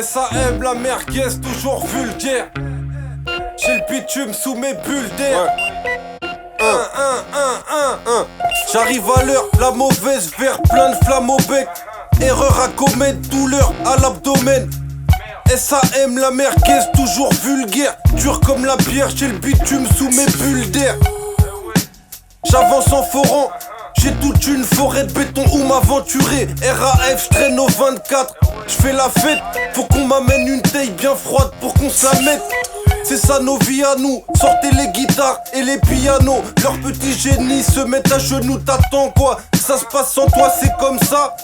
SAM, la merguez, toujours vulgaire. J'ai le bitume sous mes bulles d'air. J'arrive à l'heure, la mauvaise verre, plein de flammes au bec. Erreur à commettre, douleur à l'abdomen. SAM, la merguez, toujours vulgaire. Dur comme la bière, j'ai le bitume sous mes bulles d'air. J'avance en forant, j'ai toute une forêt de béton où m'aventurer. RAF, j'traîne au 24. J'fais la fête, faut qu'on m'amène une taille bien froide pour qu'on se la mette. C'est ça nos vies à nous, sortez les guitares et les pianos. Leurs petits génies se mettent à genoux, t'attends quoi? Ça se passe sans toi, c'est comme ça.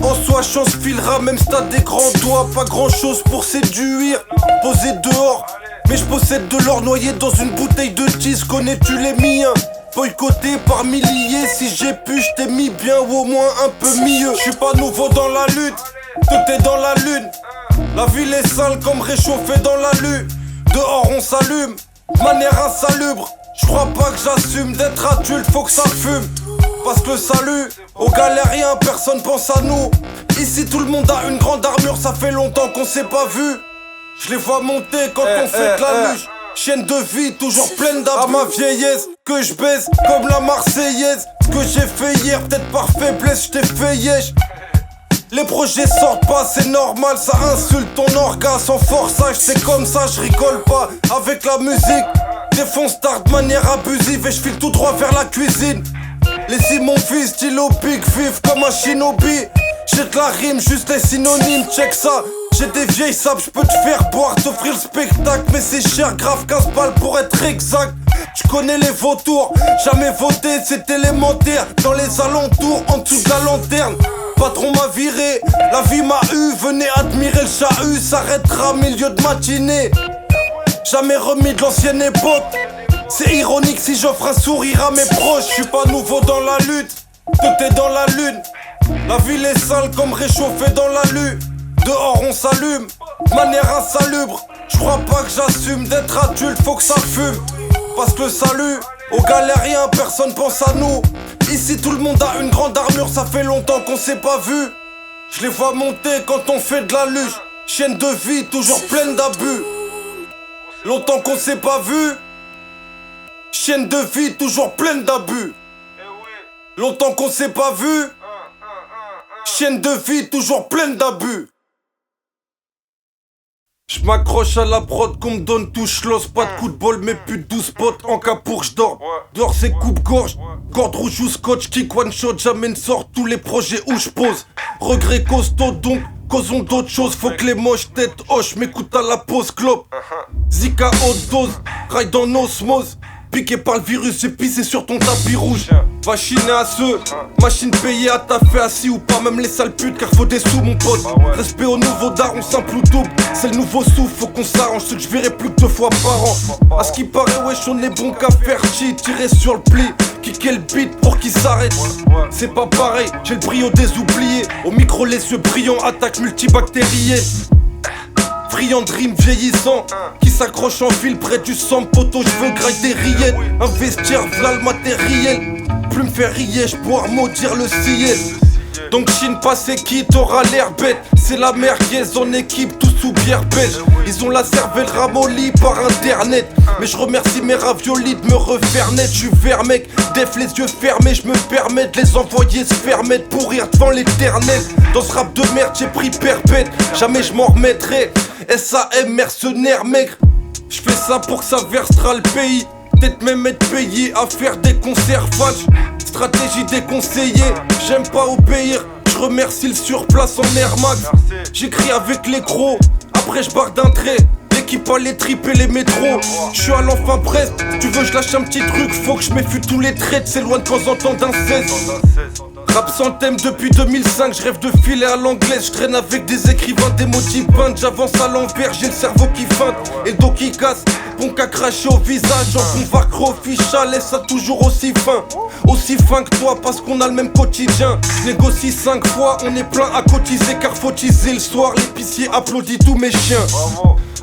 En soi, chance filera, même si t'as des grands doigts. Pas grand chose pour séduire, posé dehors. Mais je possède de l'or noyé dans une bouteille de cheese. Connais-tu les miens? Boycotté par milliers, si j'ai pu, j't'ai mis bien ou au moins un peu mieux. J'suis pas nouveau dans la lutte, tout est dans la lune. La ville est sale comme réchauffée dans la lune. Dehors on s'allume, manière insalubre. J'crois pas que j'assume d'être adulte, faut que ça fume. Parce que le salut, aux galériens, personne pense à nous. Ici tout le monde a une grande armure, ça fait longtemps qu'on s'est pas vu. Je les vois monter quand on fait de la luge. Chienne de vie, toujours pleine d'abus. À ma vieillesse, que je baise comme la Marseillaise. Ce que j'ai fait hier, peut-être par faiblesse, j't'ai fait yèche. Les projets sortent pas, c'est normal, ça insulte ton orgasme en forçage. C'est comme ça, je rigole pas avec la musique. Défonce tard de manière abusive et je file tout droit vers la cuisine. Les mon fils, stylo big, vif comme un shinobi. J'ai de la rime, juste les synonymes, check ça. J'ai des vieilles sables, je peux te faire boire, t'offrir le spectacle. Mais c'est cher, grave 15 balles pour être exact. Tu connais les vautours, jamais voté, c'est élémentaire. Dans les alentours, en dessous de la lanterne. Patron m'a viré, la vie m'a eu. Venez admirer le chahut, s'arrêtera milieu de matinée. Jamais remis de l'ancienne époque. C'est ironique si j'offre un sourire à mes proches. J'suis pas nouveau dans la lutte, tout est dans la lune. La ville est sale comme réchauffée dans la lune. Dehors on s'allume, manière insalubre. J'crois pas que j'assume d'être adulte, faut que ça fume. Parce que le salut, aux galériens, personne pense à nous. Ici tout le monde a une grande armure, ça fait longtemps qu'on s'est pas vu. Je les vois monter quand on fait de la luge. Chienne de vie, toujours pleine d'abus. Longtemps qu'on s'est pas vu. Chienne de vie, toujours pleine d'abus. Longtemps qu'on s'est pas vu. Chienne de vie, toujours pleine d'abus. J'm'accroche à la prod qu'on me donne tout schloss. Pas de coup de bol mais plus de 12 potes en cas pour j'dors. Dehors c'est coupe-gorge, corde rouge ou scotch. Kick one shot, jamais ne sort tous les projets où j'pose. Regret costaud donc, causons d'autres choses. Faut que les moches têtes hoche, m'écoute à la pause clope. Zika haute dose, ride en osmose. Piqué par le virus et pissé sur ton tapis rouge. Va chiner à ceux, machine payée à taffer assis ou pas, même les sales putes car faut des sous mon pote. Respect au nouveau daron, simple ou double, c'est le nouveau souffle, faut qu'on s'arrange, ce que je verrai plus que 2 fois par an. À ce qui paraît, wesh on est bon qu'à faire cheat, tirer sur le pli, kicker le beat pour qu'il s'arrête. C'est pas pareil, j'ai le brio des oubliés, au micro les yeux brillants, attaque multibactérienne. Friand de rimes vieillissant, qui s'accroche en fil près du sang. Poteau, je veux grailler des rillettes, investir v'là le matériel. Plus me faire rier, j'pourrais maudire le ciel. Donc chine pas c'est qui, t'auras l'air bête. C'est la merguez en équipe, tous sous bière belge. Ils ont la cervelle ramollie par internet. Mais je remercie mes raviolis de me refaire net. J'suis vert mec, def les yeux fermés. J'me permets de les envoyer se faire mettre pour rire devant l'éternel. Dans ce rap de merde j'ai pris perpète, jamais je m'en remettrai. SAM mercenaire maigre, j'fais ça pour que ça versera le pays. Peut-être même être payé à faire des concerts fâches. Stratégie déconseillée, j'aime pas obéir. Je remercie le surplace en Air Max. J'écris avec les crocs, après je barre d'un trait. L'équipe a les tripes et les métros. Je suis à l'enfin presque, tu veux je lâche un petit truc. Faut que je m'effue tous les traits, c'est loin de temps en temps d'un 16. Rap sans thème depuis 2005, je rêve de filer à l'anglaise. Je traîne avec des écrivains, des mots qui peintent. J'avance à l'envers, j'ai le cerveau qui feinte et le dos qui casse. Bon qu'à cracher au visage, en convaincre official. Et ça toujours aussi fin que toi parce qu'on a le même quotidien. Je négocie 5 fois, on est plein à cotiser car faut teaser le soir. L'épicier applaudit tous mes chiens.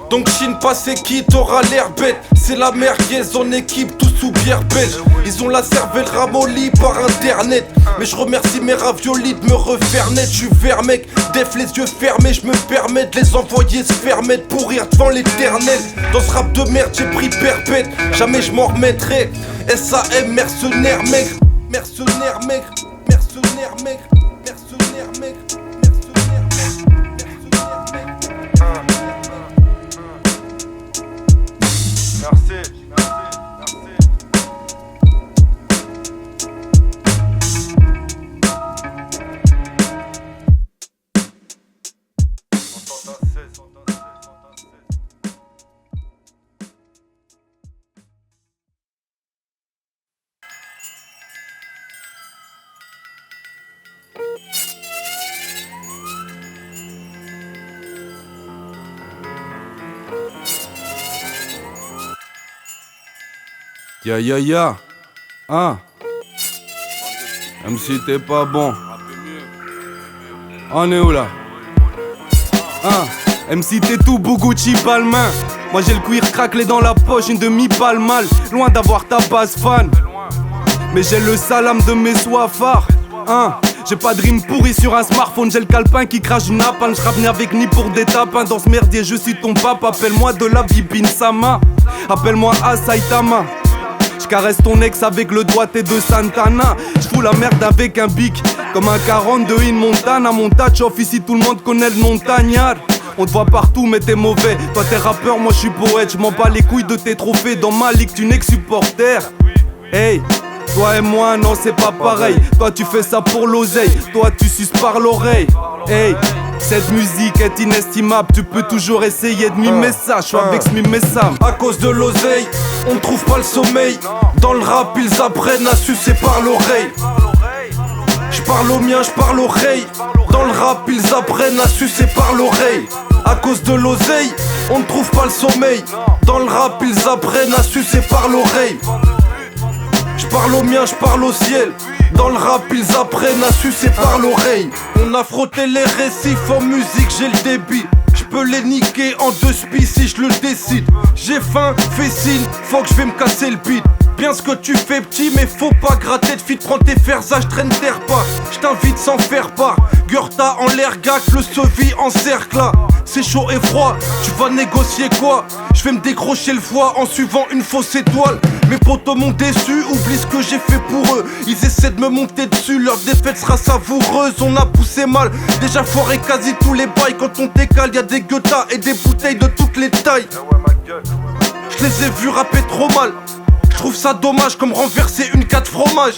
Donc Chine pas c'est qui, t'auras l'air bête. C'est la merguez en équipe, tous sous bière belge. Ils ont la cervelle ramollie par internet. Mais je remercie mes raviolis de me refaire net. Je suis vert mec, def les yeux fermés. Je me permets de les envoyer se faire mettre pour rire devant l'éternel. Dans ce rap de merde j'ai pris perpète. Jamais je m'en remettrai. SAM mercenaire maigre. Mercenaire maigre. Mercenaire maigre. Mercenaire maigre. Merci. Ya, hein? Même si t'es pas bon. On est où là? MC t'es tout Gucci palmain. Moi j'ai le cuir craquelé dans la poche, une demi-palle mal. Loin d'avoir ta base fan, mais j'ai le salam de mes soifards. J'ai pas de rime pourri sur un smartphone, j'ai le calepin qui crache du napalm. J'rappe ni avec ni pour des tapins. Dans ce merdier je suis ton pape. Appelle-moi de la Vipin Sama, appelle-moi Asaitama. J'caresse ton ex avec le doigté de Santana. J'fous la merde avec un bic, comme un 42 in Montana. Mon touch off ici tout le monde connaît le montagnard. On te voit partout mais t'es mauvais. Toi t'es rappeur, moi j'suis poète. J'm'en bats les couilles de tes trophées. Dans ma ligue tu n'es que supporter. Hey, toi et moi non c'est pas pareil. Toi tu fais ça pour l'oseille, toi tu suces par l'oreille. Hey, cette musique est inestimable. Tu peux toujours essayer de mimer ça. J'suis avec mimer ça. À cause de l'oseille, on ne trouve pas le sommeil. Dans le rap ils apprennent à sucer par l'oreille. J'parle au mien, j'parle oreille. Dans le rap ils apprennent à sucer par l'oreille. À cause de l'oseille, on ne trouve pas le sommeil. Dans le rap ils apprennent à sucer par l'oreille. J'parle au mien, j'parle au ciel. Dans le rap ils apprennent à sucer par l'oreille. On a frotté les récifs en musique, j'ai le débit. J'peux les niquer en deux spies si je le décide. J'ai faim, fais signe, faut que je vais me casser le beat. Bien ce que tu fais petit mais faut pas gratter de feed. Prends tes fers, traîne terre pas. J't'invite sans faire part. Gurta en l'air gac, le sevi en cercle là. C'est chaud et froid, tu vas négocier quoi? Je vais me décrocher le foie en suivant une fausse étoile. Mes potos m'ont déçu, oublie ce que j'ai fait pour eux. Ils essaient de me monter dessus, leur défaite sera savoureuse. On a poussé mal, déjà foiré quasi tous les bails. Quand on décale y'a des guettas et des bouteilles de toutes les tailles. Je les ai vus rapper trop mal. Je trouve ça dommage comme renverser une 4 fromage.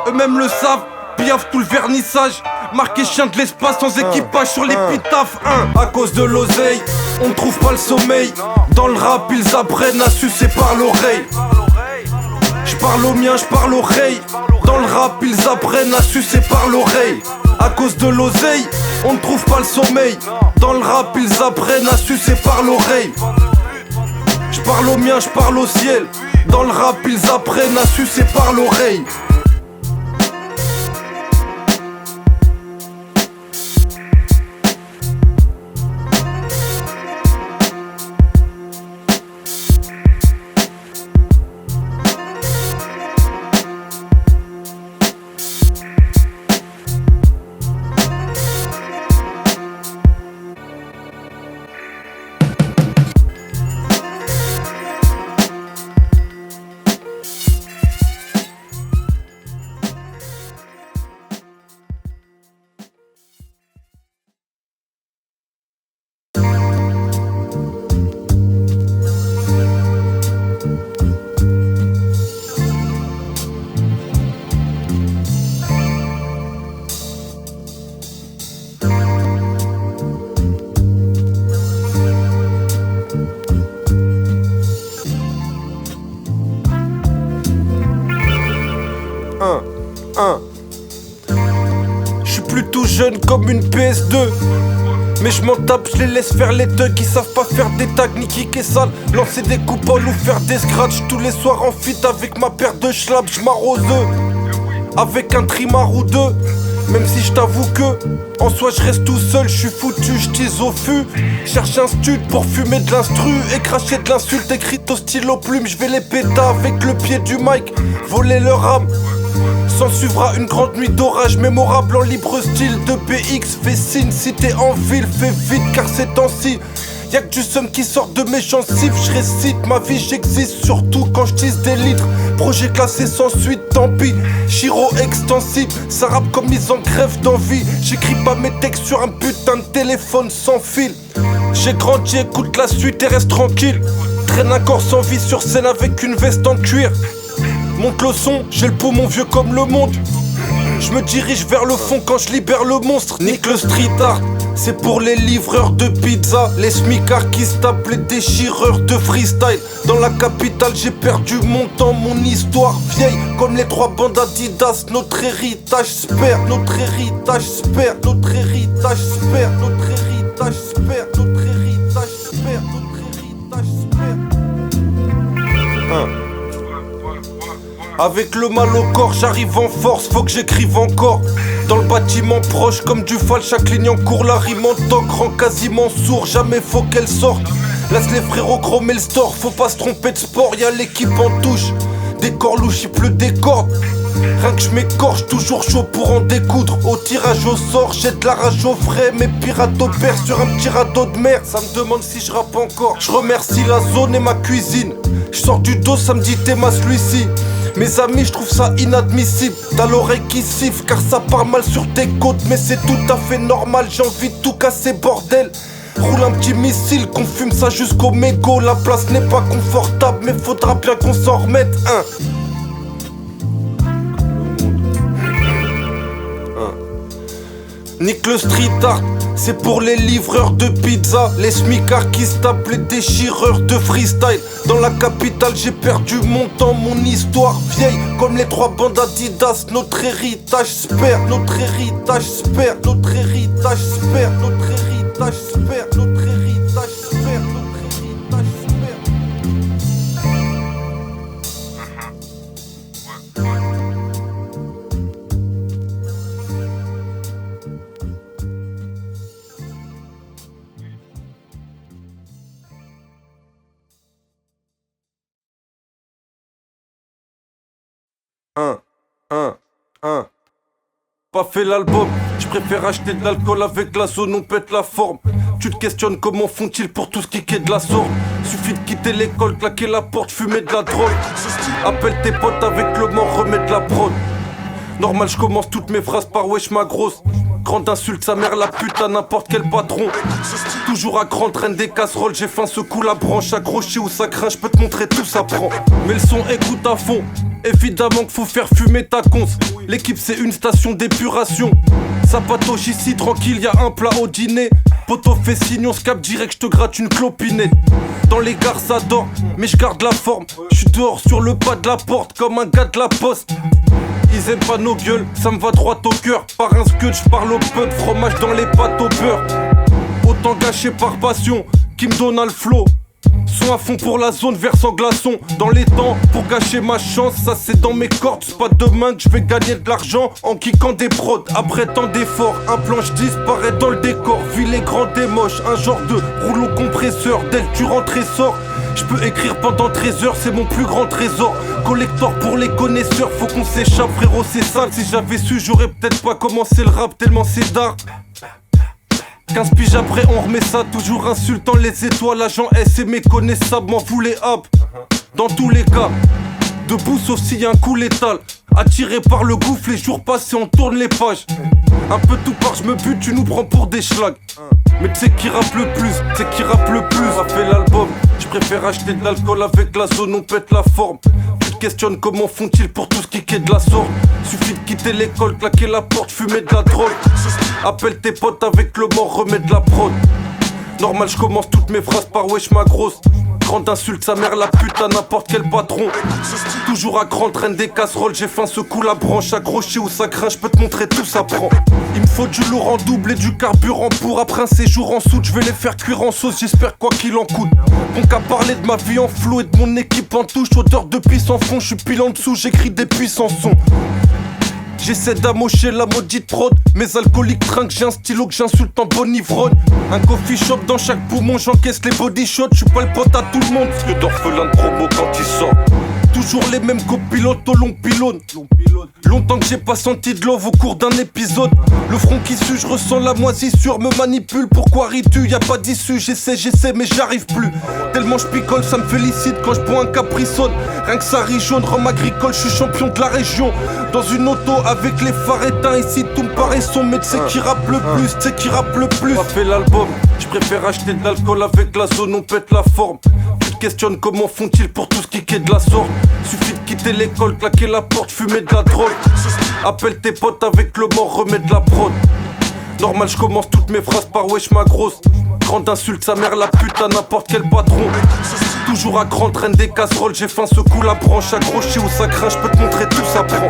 Eux-mêmes le savent, piaf tout le vernissage. Marqué chien de l'espace sans équipage sur l'épitaphe. À cause de l'oseille, on ne trouve pas le sommeil. Dans le rap ils apprennent à sucer par l'oreille. J'parle au mien, j'parle oreille. Dans le rap ils apprennent à sucer par l'oreille. À cause de l'oseille, on ne trouve pas le sommeil. Dans le rap ils apprennent à sucer par l'oreille. J'parle au mien, j'parle au ciel. Dans le rap ils apprennent à sucer par l'oreille. J'suis plutôt jeune comme une PS2. Mais je m'en tape, je les laisse faire les thugs qui savent pas faire des tags ni kicker sale. Lancer des coupoles ou faire des scratchs. Tous les soirs en fit avec ma paire de schlaps, j'm'arrose avec un trimar ou deux. Même si je t'avoue que en soi je reste tout seul, je suis foutu, je tise au fût. Cherche un stud pour fumer de l'instru et cracher de l'insulte écrite au stylo plume. Je vais les péter avec le pied du mic, voler leur âme. S'en suivra une grande nuit d'orage mémorable en libre style de BX. Fais signe si t'es en ville, fais vite car ces temps-ci y'a que du seum qui sort de mes gencives. Je récite ma vie, j'existe surtout quand je tisse des litres. Projet classé sans suite, tant pis. Chiro extensive, ça rappe comme mise en grève d'envie. J'écris pas mes textes sur un putain de téléphone sans fil. J'ai grandi, écoute la suite et reste tranquille. Traîne un corps sans vie sur scène avec une veste en cuir. Monte le son, j'ai le poumon vieux comme le monde. Je me dirige vers le fond quand je libère le monstre. Nique le street art, c'est pour les livreurs de pizza, les smicards qui se tapent, les déchireurs de freestyle. Dans la capitale j'ai perdu mon temps, mon histoire vieille comme les 3 bandes Adidas. Notre héritage se perd, notre héritage se perd, notre héritage se perd, notre héritage se perd, notre héritage se perd, notre héritage se perd. Avec le mal au corps, j'arrive en force, faut que j'écrive encore. Dans le bâtiment proche comme du fal, chaque ligne en cours, la rime en toc rend quasiment sourd, jamais faut qu'elle sorte. Laisse les frérots chromer le store, faut pas se tromper de sport, y'a l'équipe en touche. Décor louche, il pleut des cordes. Rien que je m'écorche, toujours chaud pour en découdre. Au tirage au sort, j'ai de la rage au frais. Mes pirates opèrent sur un petit radeau de mer. Ça me demande si je rappe encore. Je remercie la zone et ma cuisine. Je sors du dos, ça me dit t'es ma celui-ci. Mes amis, je trouve ça inadmissible. T'as l'oreille qui siffle car ça part mal sur tes côtes. Mais c'est tout à fait normal, j'ai envie de tout casser bordel. Roule un petit missile, qu'on fume ça jusqu'au mégot. La place n'est pas confortable, mais faudra bien qu'on s'en remette. Nique le street art, c'est pour les livreurs de pizza, les smicards qui se tapent, les déchireurs de freestyle. Dans la capitale j'ai perdu mon temps, mon histoire vieille comme les 3 bandes Adidas. Notre héritage se perd, notre héritage se perd, notre héritage se perd, notre héritage se perd, notre héritage se perd, notre héritage se perd. Pas fait l'album, je préfère acheter de l'alcool avec la zone, on pète la forme. Tu te questionnes comment font-ils pour tout ce qui est de la sorte. Suffit de quitter l'école, claquer la porte, fumer de la drogue. Appelle tes potes avec le mort, remets de la prod. Normal, je commence toutes mes phrases par wesh ma grosse. Grande insulte, sa mère la pute à n'importe quel patron. Toujours à grande traîne des casseroles, j'ai faim, secoue la branche. Accroché ou ça craint, je peux te montrer tout ça prend. Mais le son écoute à fond, évidemment qu'il faut faire fumer ta conce. L'équipe c'est une station d'épuration. Ça patauge ici, tranquille, y'a un plat au dîner. Poto fait signe, on se capte direct, j'te gratte une clopinette. Dans les gares ça dort, mais je garde la forme. J'suis dehors sur le pas de la porte, comme un gars de la poste. Ils aiment pas nos gueules, ça me va droit au cœur. Par un scud, j'parle au peuple, fromage dans les pâtes au beurre. Autant gâché par passion, qui me donne le flow. Son à fond pour la zone, versant glaçon. Dans les temps, pour gâcher ma chance, ça c'est dans mes cordes. C'est pas demain que je vais gagner de l'argent en kickant des prods. Après tant d'efforts, un planche disparaît dans le décor. Vu les grands des moches, un genre de rouleau compresseur. Dès que tu rentres et sors, je peux écrire pendant 13 heures, c'est mon plus grand trésor. Collector pour les connaisseurs, faut qu'on s'échappe frérot, c'est sale. Si j'avais su, j'aurais peut-être pas commencé le rap tellement c'est d'art. 15 piges après on remet ça, toujours insultant les étoiles. Agent S et méconnaissable, m'en voulez hop. Dans tous les cas, debout sauf s'il y a un coup létal. Attiré par le gouffre, les jours passés on tourne les pages. Un peu tout part, je me bute, tu nous prends pour des schlags. Mais tu sais qui rappe le plus, c'est qui rappe le plus. A fait l'album, je préfère acheter de l'alcool avec la zone, on pète la forme. Tu te questionnes comment font-ils pour tout ce qui est de la sorte. Suffit de quitter l'école, claquer la porte, fumer de la drogue. Appelle tes potes avec le mort, remets de la prod. Normal, je commence toutes mes phrases par wesh ma grosse. Grande insulte, sa mère la pute à n'importe quel patron. Toujours à grande traîne des casseroles, j'ai faim, secoue la branche. Accroché ou ça craint, je peux te montrer tout ça prend. Il me faut du lourd en double et du carburant pour après un séjour en soude. Je vais les faire cuire en sauce, j'espère quoi qu'il en coûte. Bon qu'à parler de ma vie en flou et de mon équipe en touche. Odeur de pisse en fond, je suis pile en dessous, j'écris des puissants sons. J'essaie d'amocher la maudite prod. Mes alcooliques trinquent, j'ai un stylo que j'insulte en bonne ivrogne. Un coffee shop dans chaque poumon, j'encaisse les body shots. J'suis pas le pote à tout le monde, parce que d'orphelin de promo quand il sort. Toujours les mêmes copilotes au long pylône. Longtemps que j'ai pas senti de love au cours d'un épisode. Le front qui sue, je ressens la moisissure, me manipule. Pourquoi ris-tu? Y'a pas d'issue, j'essaie mais j'arrive plus. Tellement je picole, ça me félicite quand je bois un Caprisonne. Rien que ça rit jaune, rhum agricole, je suis champion de la région. Dans une auto avec les phares éteints, ici tout me paraît sombre. Mais tu sais qui rappe le plus, tu sais qui rappe le plus. Pas fait l'album, je préfère acheter de l'alcool avec la zone, on pète la forme. Tu te questionnes comment font-ils pour tout ce qui est de la sorte. Suffit de quitter l'école, claquer la porte, fumer de la drogue. Appelle tes potes avec le mort, remets de la prod. Normal, je commence toutes mes phrases par wesh ma grosse. Grande insulte, sa mère la pute à n'importe quel patron. Toujours à grande traîne des casseroles, j'ai faim, secoue la branche. Accroché où ça craint, je peux te montrer tout ça prend.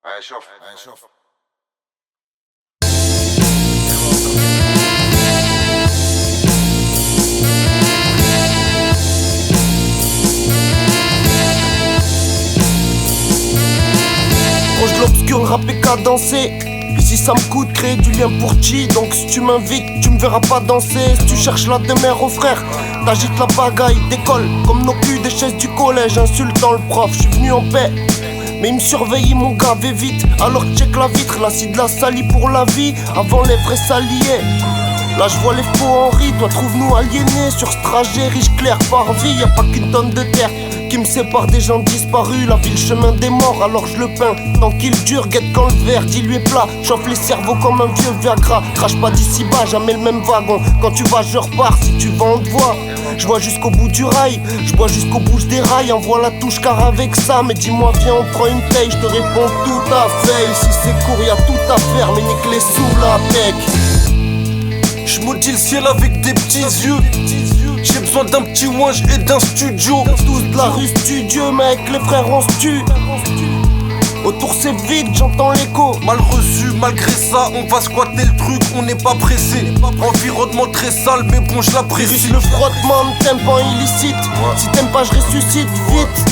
Allez, chauffe, allez, chauffe. Proche de l'obscur, le rap est cadencé. Ici ça me coûte créer du lien pour G. Donc si tu m'invites, tu me verras pas danser. Si tu cherches la demeure au frère, t'agites la bagaille, décolle comme nos culs des chaises du collège, insultant le prof. J'suis venu en paix, mais il me surveille, mon gars, vais vite. Alors check la vitre, l'acide la salie pour la vie. Avant les vrais s'allier. Là je vois les faux Henri, toi trouve-nous aliénés. Sur ce trajet riche clair par vie, y'a pas qu'une tonne de terre qui me sépare des gens disparus. La vie, le chemin des morts, alors je le peins. Tant qu'il dure, guette quand le verre dilué plat. Chauffe les cerveaux comme un vieux Viagra. Crache pas d'ici bas, jamais le même wagon. Quand tu vas, je repars, si tu vas, on te voit. Je vois jusqu'au bout du rail, je bois jusqu'au bout des rails. Envoie la touche car avec ça, mais dis-moi viens on prend une taille. Je te réponds tout à fait, ici c'est court, y'a tout à faire. Mais nique les sous la tech. J'maudis le ciel avec des petits yeux. J'ai besoin d'un petit ouinge et d'un studio. Tous de la rue studio, mec, les frères on se tue. Autour c'est vide, j'entends l'écho. Mal reçu, malgré ça, on va squatter le truc, on n'est pas pressé. Environnement très sale, mais bon, je l'apprécie. Le frottement de tympans illicite. Si t'aimes pas, je ressuscite vite.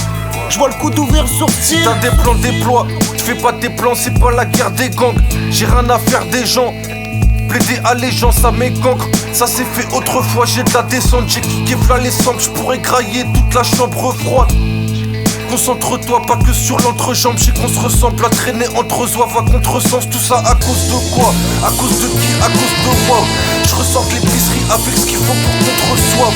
Je vois le coup d'ouvrir le sourcil. T'as des plans, déploie. Tu fais pas tes plans, c'est pas la guerre des gangs. J'ai rien à faire des gens. Plaider allégeance à mes cancres, ça s'est fait autrefois, j'ai de la descente, j'ai kické v'là les cendres, j'pourrais grailler toute la chambre froide. Concentre-toi pas que sur l'entrejambe, j'ai qu'on se ressemble à traîner entre zouaves à contresens. Tout ça à cause de quoi? À cause de qui? À cause de moi. Je ressors de l'épicerie avec ce qu'il faut pour qu'on te reçoive.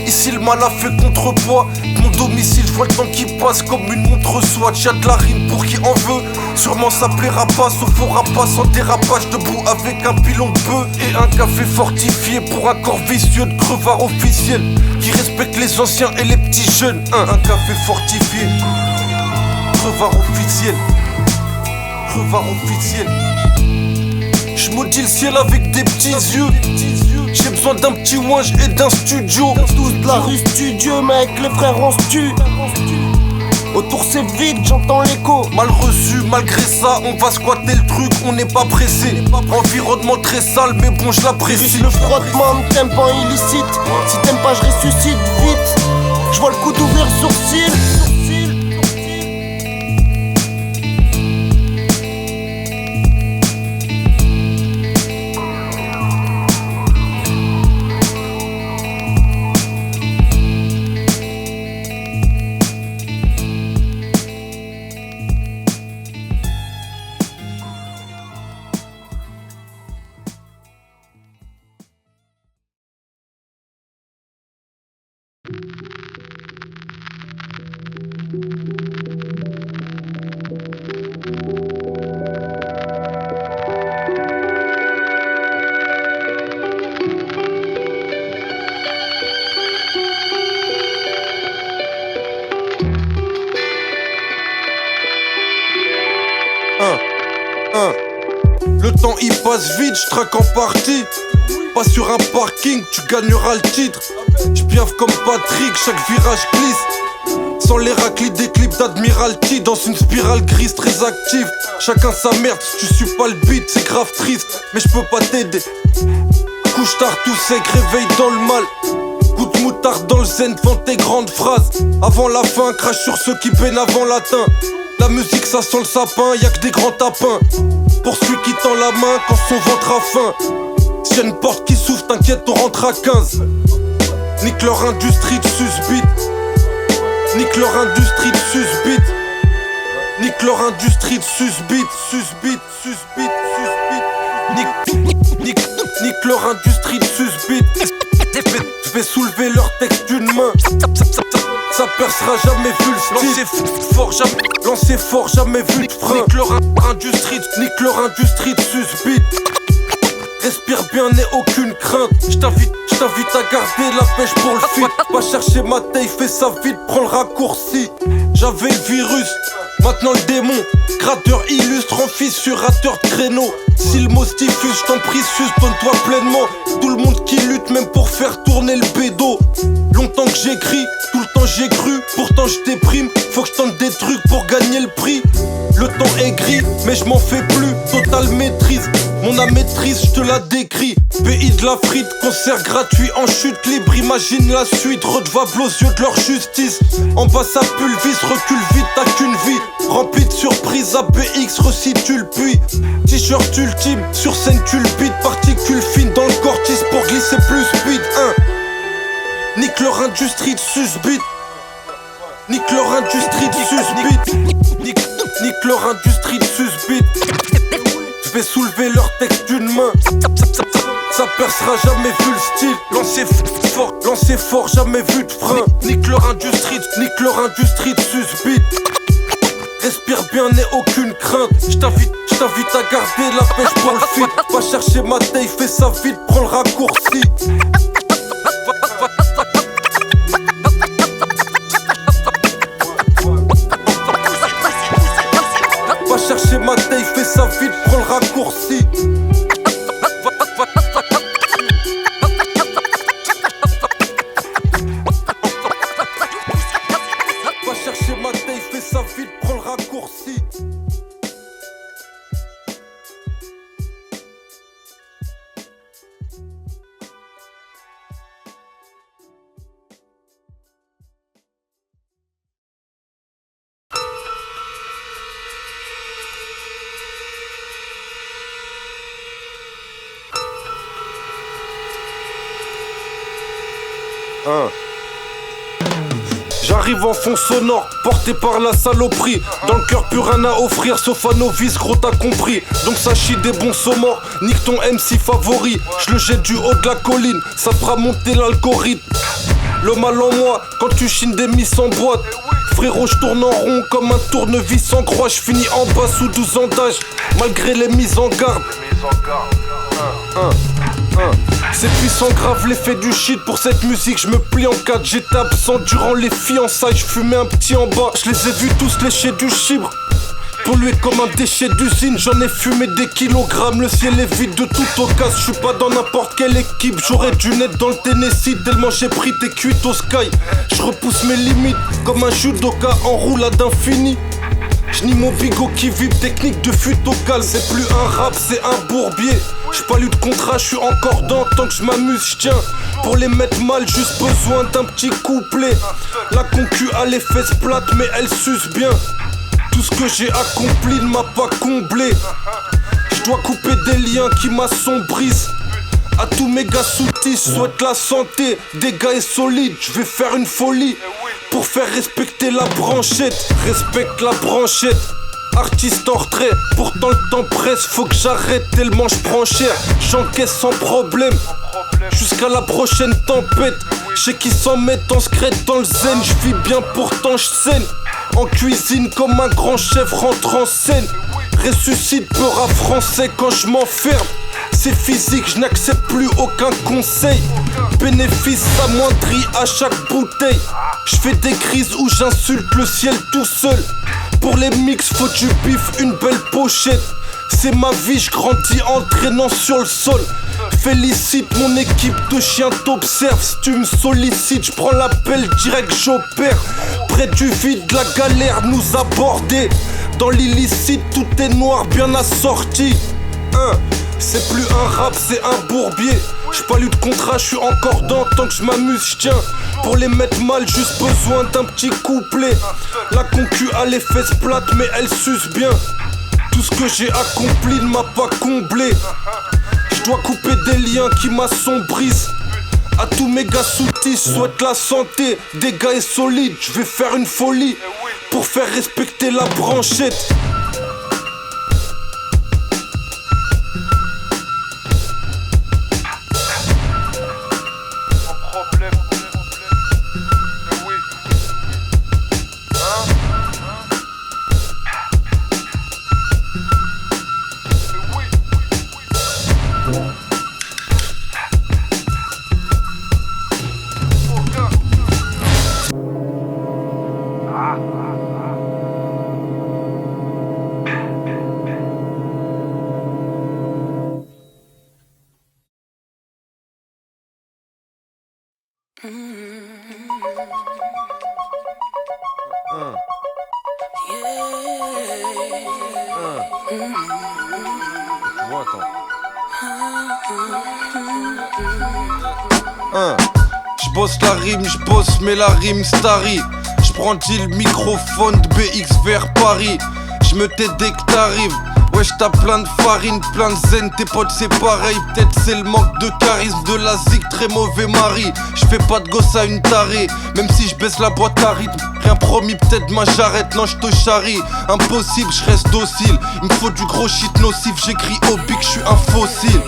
Ici le mal a fait contrepoids. Mon domicile, je vois le temps qui passe comme une montre Swatch. Y'a de la rime pour qui en veut. Sûrement ça plaira pas, sauf au rapas sans dérapage. Debout avec un pilon de bœuf et un café fortifié. Pour un corps vicieux de crevard officiel qui respecte les anciens et les petits jeunes. Un café fortifié. Crevard officiel. Crevard officiel. J'maudis le ciel avec des petits yeux. J'ai besoin d'un petit ouinge et d'un studio. Tous de la rue studio, mec, les frères on se tue. Autour c'est vide, j'entends l'écho. Mal reçu, malgré ça, on va squatter le truc, on n'est pas pressé. Environnement très sale, mais bon, je l'apprécie. Le frottement de tympans illicite. Si t'aimes pas, je ressuscite vite. Je vois le coup d'ouvrir le sourcil. temps il passe vite, j'traque en partie. Pas sur un parking, tu gagneras le titre. J'piaffe comme Patrick, chaque virage glisse. Sans les raclis des clips d'Admiralty. Dans une spirale grise très active. Chacun sa merde, si tu suis pas le beat, c'est grave triste. Mais j'peux pas t'aider. Couche tard tout sec, réveille dans le mal. Coup de moutarde dans le zen devant tes grandes phrases. Avant la fin, crache sur ceux qui peinent avant latin. La musique ça sent le sapin, y'a que des grands tapins. Pour celui qui tend la main quand son ventre a faim. S'il y a une porte qui s'ouvre, t'inquiète, on rentre à 15. Nique leur industrie de susbite. Nique leur industrie de susbite. Nique leur industrie de susbite. Susbite, susbite, susbite. Nique leur industrie de susbite. Je vais soulever leur texte d'une main. Ça percera jamais vu le style. Lancer fort, jamais vu de frein. Nique leur industrie de susbite. Respire bien, n'aie aucune crainte. J't'invite à garder la pêche pour le feat. Pas chercher ma taille, fais ça vite, prends le raccourci. J'avais le virus, maintenant le démon. Gratteur illustre en fissurateur de créneau. Si le mot se diffuse, j't'en prie, suce, donne-toi pleinement. Tout le monde qui lutte, même pour faire tourner le bédo. Longtemps que j'écris, tout le temps j'y ai cru. Pourtant je déprime, faut que je tente des trucs pour gagner le prix. Le temps est gris, mais je m'en fais plus. Totale maîtrise, mon âme maîtrise, je te la décris. Pays de la frite, concert gratuit en chute libre. Imagine la suite, redevable aux yeux de leur justice. En bas ça pulvise, recule vite, t'as qu'une vie. Remplie de surprises, APX, resitue le puits. T-shirt ultime, sur scène tu le beat. Particules fines dans le cortis pour glisser plus speed. Nique leur industrie de susbite. Nique leur industrie de susbite. Nique leur industrie de susbite. Je vais soulever leur texte d'une main. Ça percera jamais vu le style. Lancer fort, jamais vu de frein. Nique leur industrie de susbite. Respire bien, n'aie aucune crainte. J't'invite à garder la pêche pour le feat. Pas chercher ma taille, fais ça vite, prends le raccourci. Pas chercher ma taille, fais ça vite, prends le raccourci. Pas chercher ma taille, fais ça vite, prends le raccourci. J'arrive en fond sonore, porté par la saloperie. Dans le cœur plus rien à offrir, sauf à nos vices, gros t'as compris. Donc ça chie des bons saumons, nique ton MC favori. Je le jette du haut de la colline, ça fera monter l'algorithme. Le mal en moi, quand tu chines des mises en boîte. Frérot, je tourne en rond comme un tournevis en croix. Je finis en bas sous 12 ans d'âge, malgré les mises en garde. C'est puissant grave l'effet du shit. Pour cette musique je me plie en quatre. J'étais absent durant les fiançailles. Je fumais un petit en bas. Je les ai vus tous lécher du chibre. Pollué comme un déchet d'usine. J'en ai fumé des kilogrammes. Le ciel est vide de toute occasion. Je suis pas dans n'importe quelle équipe. J'aurais dû naître dans le Tennessee. Tellement j'ai pris tes cuites au sky. Je repousse mes limites comme un judoka en roulade infini. J'nie mon bigot qui vibre, technique de fuite au calme. C'est plus un rap, c'est un bourbier. J'suis pas lu de contrat, j'suis encore dans. Tant que j'm'amuse, j'tiens. Pour les mettre mal, juste besoin d'un petit couplet. La concu a les fesses plates, mais elle suce bien. Tout ce que j'ai accompli ne m'a pas comblé. J'dois couper des liens qui m'assombrissent. À tous mes gars soutis, souhaite la santé. Des gars solides, j'vais faire une folie. Pour faire respecter la branchette, respecte la branchette. Artiste en retrait, pourtant le temps presse, faut que j'arrête tellement j'prends cher. J'encaisse sans problème, jusqu'à la prochaine tempête. J'sais qui s'en mettent en secret dans le zen. J'vis bien pourtant j'saigne. En cuisine comme un grand chef rentre en scène. Ressuscite peur à français quand j'm'enferme. C'est physique, je n'accepte plus aucun conseil. Bénéfice amoindri à chaque bouteille. Je fais des crises où j'insulte le ciel tout seul. Pour les mix, faut du bif, une belle pochette. C'est ma vie, je grandis en traînant sur le sol. Félicite mon équipe de chiens t'observe. Si tu me sollicites, je prends l'appel direct, j'opère. Près du vide, la galère nous aborder. Dans l'illicite, tout est noir, bien assorti. C'est plus un rap, c'est un bourbier. J'suis pas lu de contrat, j'suis encore dans. Tant que j'm'amuse, j'tiens. Pour les mettre mal, juste besoin d'un petit couplet. La concu a les fesses plates, mais elle suce bien. Tout ce que j'ai accompli ne m'a pas comblé. Je dois couper des liens qui m'assombrissent. À tous mes gars soutis, souhaite la santé. Des gars solides, je vais faire une folie pour faire respecter la branchette. J'bosse la rime, j'bosse mais la rime starry. J'brandis le microphone de BX vers Paris. J'me tais dès que t'arrives. Ouais j't'as plein de farine, plein de zen, tes potes c'est pareil. Peut-être c'est le manque de charisme de la zig, très mauvais mari. J'fais pas de gosse à une tarée, même si j'baisse la boîte à rythme. Rien promis, peut-être moi j'arrête, non j'te charrie. Impossible, j'reste docile. Il me faut du gros shit nocif, j'écris au bic, j'suis un fossile.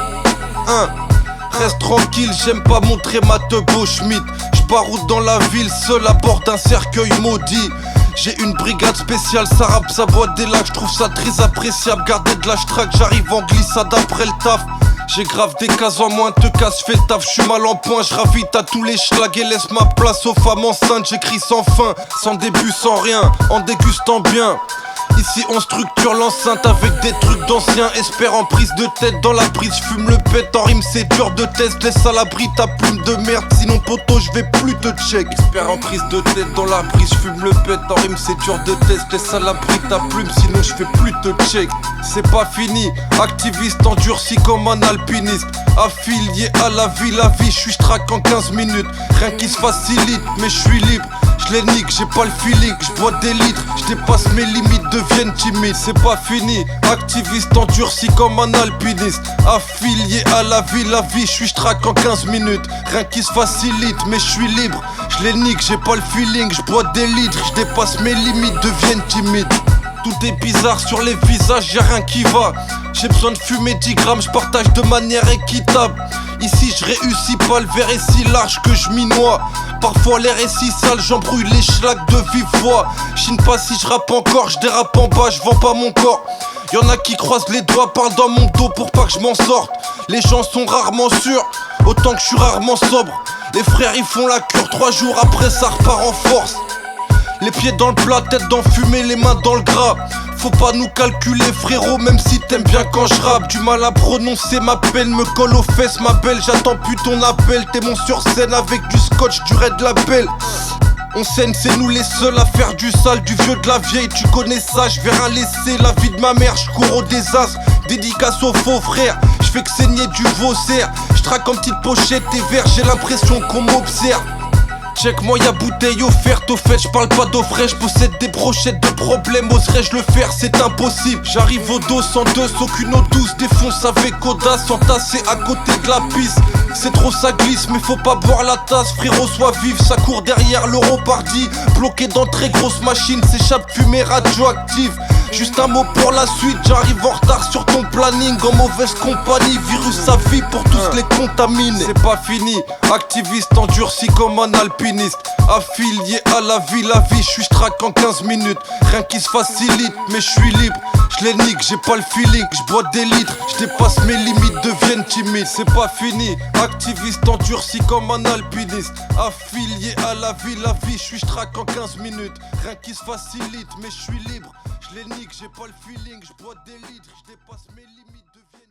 Reste tranquille, j'aime pas montrer ma teub au schmitt. J'baroude dans la ville, seul à bord d'un cercueil maudit. J'ai une brigade spéciale, ça rappe, ça boit des lacs, j'trouve ça très appréciable. Garder de la track, j'arrive en glissade après le taf. J'ai grave des cases en moins, te casse, fais le taf, j'suis mal en point, j'ravite à tous les schlags et laisse ma place aux femmes enceintes. J'écris sans fin, sans début, sans rien, en dégustant bien. Ici on structure l'enceinte avec des trucs d'anciens. Espère en prise de tête dans la prise, j'fume le pète en rime, c'est dur de test. Laisse à l'abri ta plume de merde, sinon poto j'vais plus te check. Espère en prise de tête dans la prise, j'fume le pète en rime, c'est dur de test. Laisse à l'abri ta plume, sinon j'fais plus te check. C'est pas fini, activiste endurci comme un alpiniste. Affilié à la vie, j'suis j'traque en 15 minutes. Rien qui se facilite, mais j'suis libre. J'les nique, j'ai pas le feeling, j'bois des litres, j'dépasse mes limites, deviennent timides. C'est pas fini, activiste endurci comme un alpiniste. Affilié à la vie, j'suis j'traque en 15 minutes. Rien qui se facilite, mais j'suis libre. J'les nique, j'ai pas le feeling, j'bois des litres, j'dépasse mes limites, deviennent timides. Tout est bizarre sur les visages, y'a rien qui va. J'ai besoin de fumer 10 grammes, j'partage de manière équitable. Ici je réussis pas, le verre est si large que je m'y noie. Parfois l'air est si sale, j'embrouille les schlags de vive voix. Chine pas si je rappe encore, je dérape en bas, je vends pas mon corps. Y'en a qui croisent les doigts, parlent dans mon dos pour pas que je m'en sorte. Les gens sont rarement sûrs, autant que je suis rarement sobre. Les frères ils font la cure, 3 jours après ça repart en force. Les pieds dans le plat, tête dans fumée, les mains dans le gras. Faut pas nous calculer frérot, même si t'aimes bien quand je rappe. Du mal à prononcer ma peine, me colle aux fesses ma belle. J'attends plus ton appel, t'es mon sur scène avec du scotch, du raid label. On scène, c'est nous les seuls à faire du sale, du vieux de la vieille, tu connais ça. Je vais rien laisser, la vie de ma mère, je cours au désastre. Dédicace aux faux frères, je fais que saigner du vaussaire. Je traque en petite pochette et verre, j'ai l'impression qu'on m'observe. Check moi y'a bouteille offerte, au fait j'parle pas d'eau fraîche. Possède des brochettes de problème, oserais-je le faire, c'est impossible. J'arrive au dos sans dos, aucune eau douce. Défonce avec audace, entassé à côté de la piste. C'est trop ça glisse, mais faut pas boire la tasse. Frérot sois vif, ça court derrière l'euro party. Bloqué dans très grosse machine, s'échappe fumée radioactive. Juste un mot pour la suite, j'arrive en retard sur ton planning. En mauvaise compagnie, virus à vie pour tous les contaminer. C'est pas fini, activiste endurci comme un alpiniste. Affilié à la vie, j'suis j'traque en 15 minutes. Rien qui se facilite, mais j'suis libre. J'les nique, j'ai pas le feeling, j'bois des litres. J'dépasse mes limites, deviennent timides. C'est pas fini, activiste endurci comme un alpiniste. Affilié à la vie, j'suis j'traque en 15 minutes. Rien qui se facilite, mais j'suis libre. je les nique, j'ai pas le feeling, je bois des litres, je dépasse mes limites de vieille.